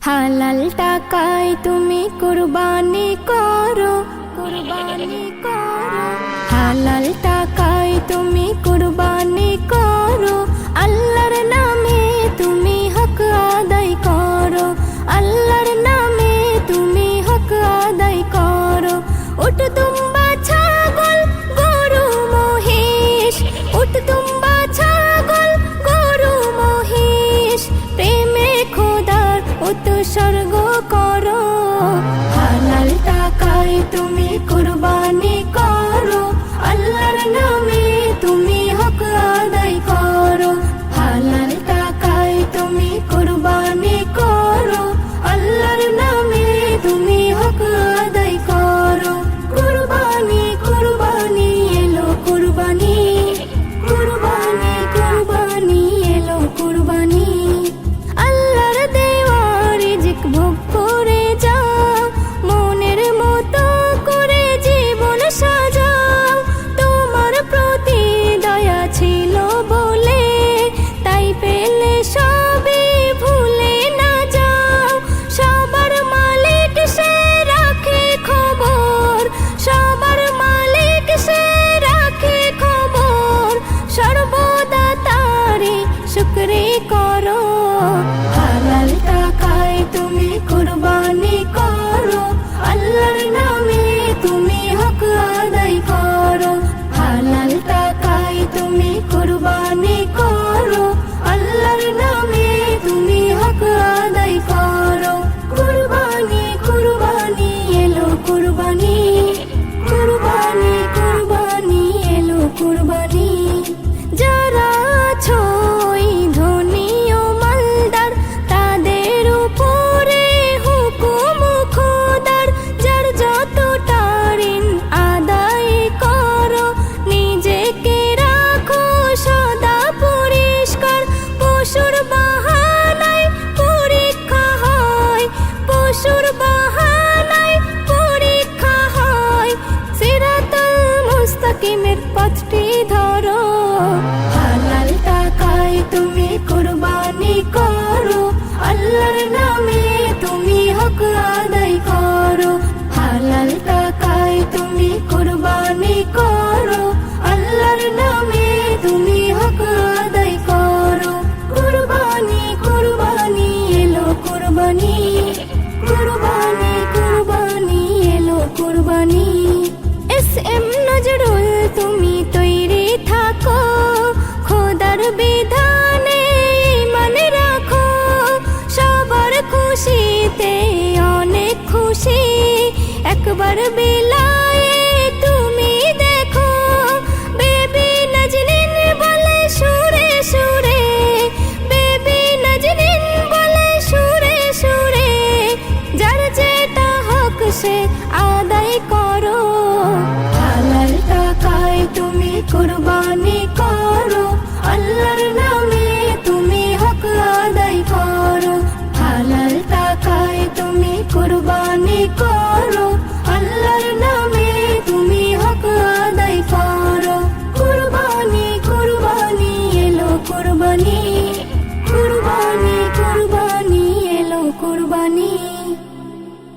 হালাল টাকায় তুমি কুরবানি করো, কুরবানি করো। হালাল টাকায় তুমি কুরবানি করো, আল্লাহর নামে তুমি হক আদায় করো, আল্লাহর নামে তুমি হক আদায় করো। উট দুম্বা ছাগল গরু মহিষ, উট দুম্বা ছাগল গরু মহিষ, প্রেমে খোদার উৎসর্গ করো। হালাল টাকায় তুমি কুরবানি করো, আল্লাহর নামে তুমি হক আদায় করো। হালাল টাকায় তুমি কুরবানি করো, আল্লাহর নামে তুমি হক আদায় করো। কুরবানি কুরবানি এলো কুরবানি, কুরবানি কুরবানি এলো কুরবানি। আল্লাহর দেওয়া রিজিক ভোগ করে যাও, মনের মতো করে জীবন সাজাও। তোমার প্রতি দয়া ছিল বলে তাই পেলে সবই ভুলে না যাও। সবার মালিক সে রাখে খবর, সবার মালিক সে রাখে খবর, সর্বদা তারে শুকরি করো। হালাল টাকায় তুমি কুরবানি করো, আল্লাহর নামে তুমি হক আদায় করো। হালাল টাকায় তুমি কুরবানি করো, আল্লাহর নামে তুমি হক আদায় করো। কুরবানি কুরবানি এলো কুরবানি, কুরবানি কুরবানি এলো কুরবানি। যারা আছো ওই ধনী ও মালদার, তাদের উপরে হুকুম খোদার। যার যতটা ঋণ আদায় করো, নিজেকে রাখো সদা পরিষ্কার। পশুর বাহানায় পরীক্ষা হয়, পশুর বাহানায় পরীক্ষা হয়। সিরাতুল মুস্তাকিমের পথটি ধরো। হালাল টাকায় তুমি কুরবানি করো, আল্লাহর নামে তুমি হক আদায় করো। হালাল টাকায় তুমি কুরবানি করো, আল্লাহর নামে তুমি হক আদায় করো। কুরবানি কুরবানি এলো কুরবানি, কুরবানি কুরবানি এলো কুরবানি। এস.এম. নজরুল তুমি তৈরি থাকো, খোদার বিধানে ঈমান রাখো। সবার খুশিতে অনেক খুশি, একবার বিলায়ে তুমি দেখো। বেবি নাজনীন বলে সুরে সুরে, বেবি নাজনীন বলে সুরে সুরে, যার যেটা হক সে আদায় করো। হালাল টাকায় তুমি কুরবানি